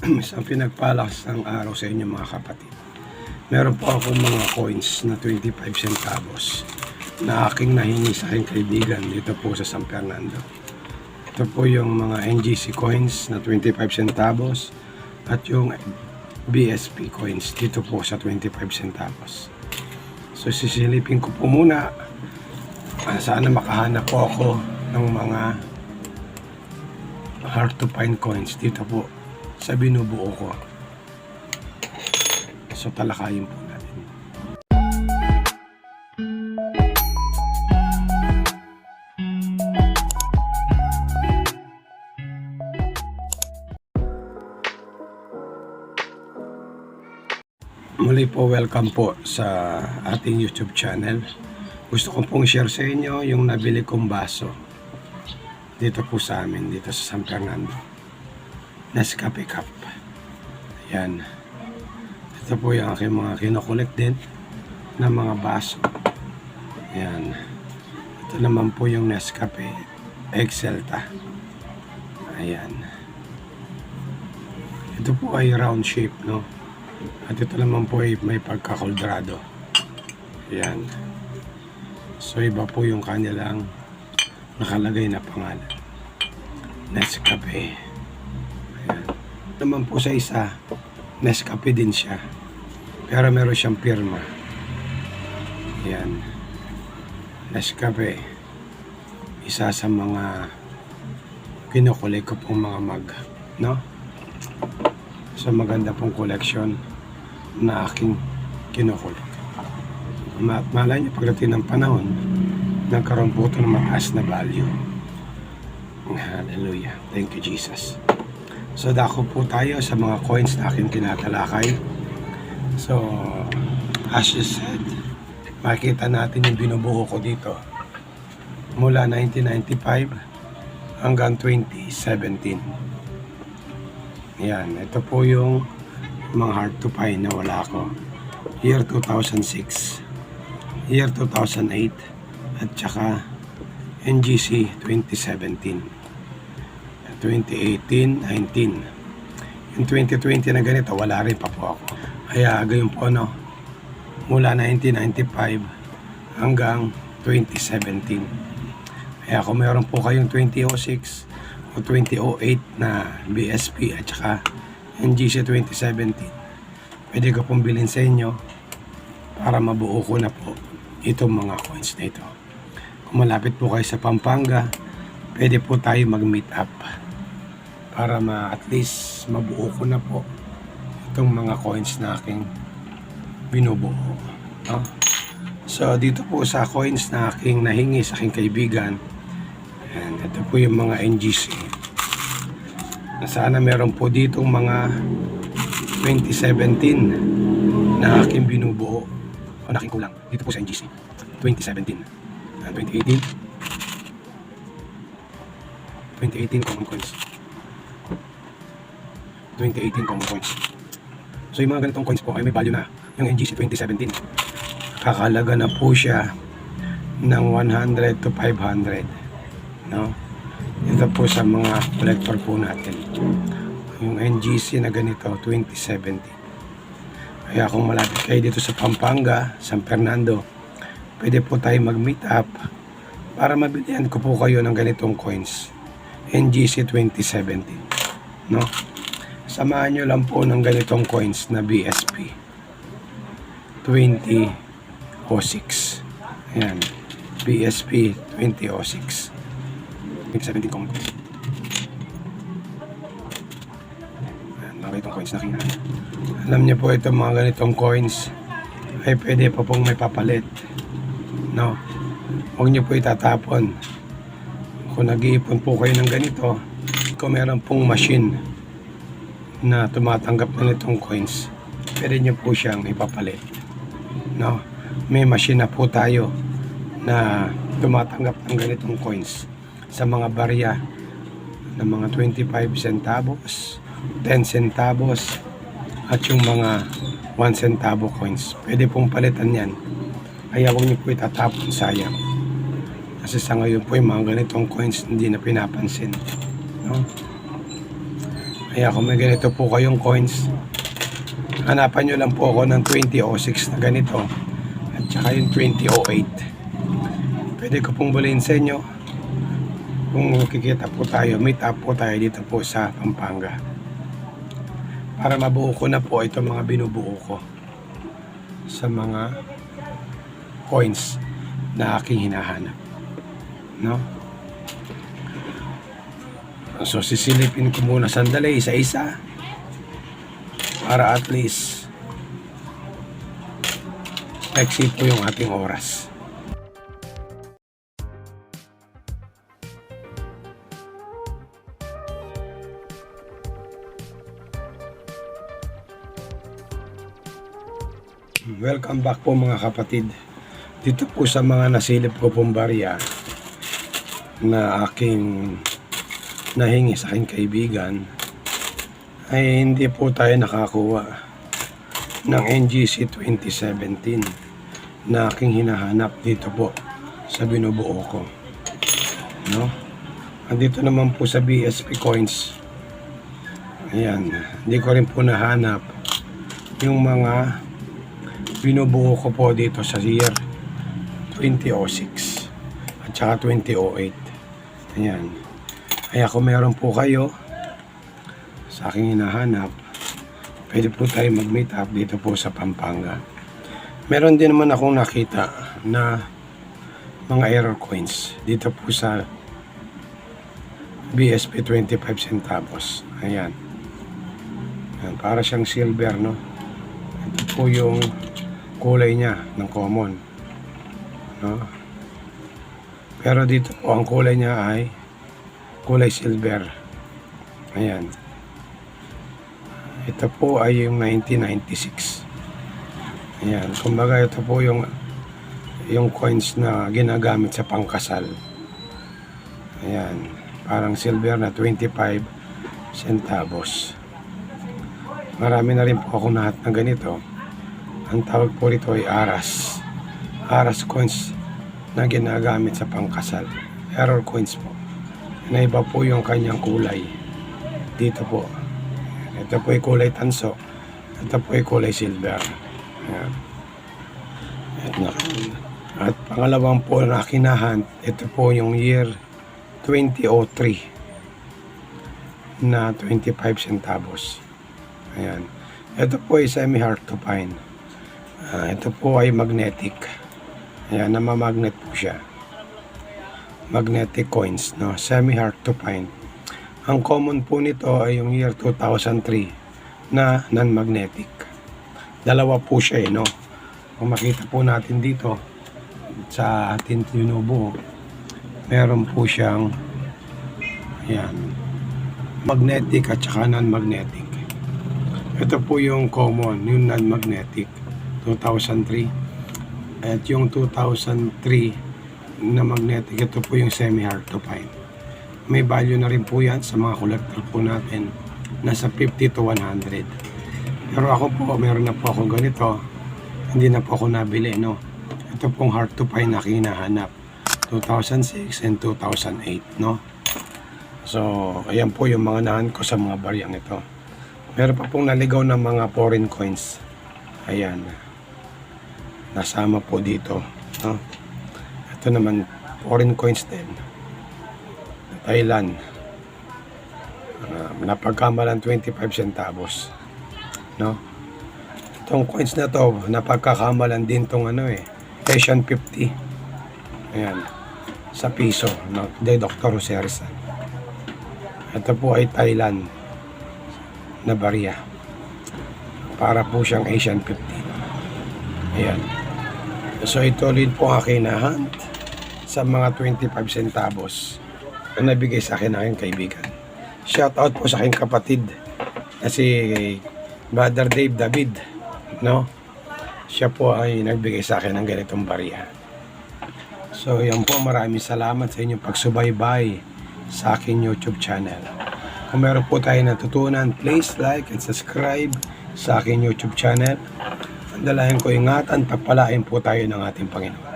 Isang pinagpalas ng araw sa inyo mga kapatid. Meron po akong mga coins na 25 centavos na aking nahingi sa aking kaibigan dito po sa San Fernando. Ito po yung mga NGC coins na 25 centavos at yung BSP coins dito po sa 25 centavos. So sisilipin ko po muna. Sana makahanap po ako ng mga hard to find coins dito po sa binubuo ko. So talakayin po natin. Muli po, welcome po sa ating YouTube channel. Gusto ko pong share sa inyo yung nabili kong baso dito po sa amin, dito sa San Fernando. Nescafe Cup. Ayan. Ito po yung aking mga kinokolekt din na mga baso. Ayan. Ito naman po yung Nescafe Excelta. Ayan. Ito po ay round shape, no? At ito naman po ay may pagkakoldrado. Ayan. So iba po yung kanilang nakalagay na pangalan. Nescafe. Ayan. Naman po sa isa, Nescafe din siya. Pero meron siyang pirma. Ayan. Nescafe. Isa sa mga kinukulay ko pong mga mag. No? So maganda pong collection na aking kinukulay. Malay niyo pagdating ng panahon, nagkaroon po ito ng mataas na value. Hallelujah. Thank you, Jesus. So dako po tayo sa mga coins na aking tinatalakay. So as you said, makita natin yung binubuo ko dito mula 1995 hanggang 2017. Yan, ito po yung mga hard to find na wala ko. Year 2006, year 2008, at saka NGC 2017. 2018, 19. Yung 2020 na ganito, wala rin pa po ako. Kaya gayon po, no, mula 1995 hanggang 2017. Kaya kung meron po kayong 2006 o 2008 na BSP at saka NGC 2017, pwede ko pong bilhin sa inyo para mabuo ko na po itong mga coins na ito. Kung malapit po kayo sa Pampanga, pwede po tayo mag-meet up para at least mabuo ko na po itong mga coins na aking binubuo. No? So dito po sa coins na aking nahingi sa aking kaibigan, and ito po yung mga NGC. Sana meron po ditong mga 2017 na aking binubuo o na aking kulang. Dito po sa NGC 2017, 2018 common coins, 2018 common coins. So yung mga ganitong coins po ay may value na. Yung NGC 2017, kakalaga na po siya ng 100 to 500, no? Ito po sa mga collector po natin, yung NGC na ganito 2017. Kaya kung malapit kayo dito sa Pampanga, San Fernando, pwede po tayo mag-meet up para mabilihan ko po kayo ng ganitong coins NGC 2017, no? Samahan nyo lang po ng ganitong coins na BSP 2006. Ayan, BSP 2006, 2017 common coins. Ayan, mga ganitong coins na kinaan. Alam niyo po, itong mga ganitong coins ay pwede po pong may papalit, no? Huwag niyo po itatapon. Kung nag-iipon po kayo ng ganito, kung meron pong machine na tumatanggap na nitong coins, pwede nyo po siyang ipapalit, no? May machine na po tayo na tumatanggap ng ganitong coins sa mga barya ng mga 25 centavos, 10 centavos, at yung mga 1 centavo coins. Pwede pong palitan yan. Kaya huwag nyo po itatapon, sayang. Kasi sa ngayon po yung mga ganitong coins hindi na pinapansin, no? Kaya kung may ganito po kayong coins, hanapan nyo lang po ako ng 2006 na ganito at saka yung 2008. Pwede ko pong bulayin sa inyo kung makikita po tayo, meet up po tayo dito po sa Pampanga para mabuo ko na po itong mga binubuo ko sa mga coins na aking hinahanap, no? So sisilipin ko muna sandali isa-isa para at least exit po yung ating oras. Welcome back po mga kapatid. Dito po sa mga nasilip ko pong barya na aking nahingi sa aking kaibigan, ay hindi po tayo nakakuha ng NGC 2017 na aking hinahanap dito po sa binubuo ko, no? Andito naman po sa BSP Coins, ayan, hindi ko rin po nahanap yung mga binubuo ko po dito sa year 2006 at saka 2008. Ayan. Kaya kung meron po kayo sa aking hinahanap, pwede po tayo mag-meet up dito po sa Pampanga. Meron din naman akong nakita na mga error coins dito po sa BSP 25 centavos. Ayan. Ayan, para siyang silver, no? Ito po yung kulay niya ng common, no? Pero dito po ang kulay niya ay kulay silver. Ayan. Ito po ay yung 1996. Ayan, kumbaga ito po yung coins na ginagamit sa pangkasal. Ayan, parang silver na 25 centavos. Marami na rin po ako nahat na ganito. Ang tawag po rito ay aras. Aras coins na ginagamit sa pangkasal. Error coins po. Naiba po yung kanyang kulay. Dito po. Ito po ay kulay tanso. Ito po ay kulay silver. Ayan. At pangalawang po na kinahan, ito po yung year 2003 na 25 centavos. Ayan. Ito po ay semi-hard to find. Ito po ay magnetic. Ayan, namamagnet po siya. Magnetic coins, no? Semi-hard to find. Ang common po nito ay yung year 2003 na non-magnetic. Dalawa po siya, no? Kung makita po natin dito sa ating tinubuo, meron po siyang ayan, magnetic at saka non-magnetic. Ito po yung common, yung non-magnetic 2003, at yung 2003 na magnetic, ito po yung semi-hard to find. May value na rin po yan sa mga collector po natin, nasa 50 to 100. Pero ako po, meron na po ako ganito, hindi na po ako nabili, no? Ito pong hard to find na hinahanap, 2006 and 2008, no? So ayan po yung mga nahan ko sa mga baryang ito. Meron pa pong naligaw ng mga foreign coins. Ayan, nasama po dito, no? Ito naman foreign coins din, Thailand, napagkamalan 25 centavos, no? Itong coins na to napagkakamalan din tong Asian 50. Ayan, sa piso, no? De Dr. Jose Rizal. Ito po ay Thailand na barya, para po siyang Asian 50. Ayan. So ito ulit po ang aking nahunt sa mga 25 centavos na nabigay sa akin ng aking kaibigan. Shout out po sa aking kapatid na si Brother Dave David, no? Siya po ay nagbigay sa akin ng ganitong barya. So yan po, maraming salamat sa inyong pagsubaybay sa aking YouTube channel. Kung meron po tayo natutunan, please like and subscribe sa aking YouTube channel. Ang dalayan ko, ingatan, pagpalain po tayo ng ating Panginoon.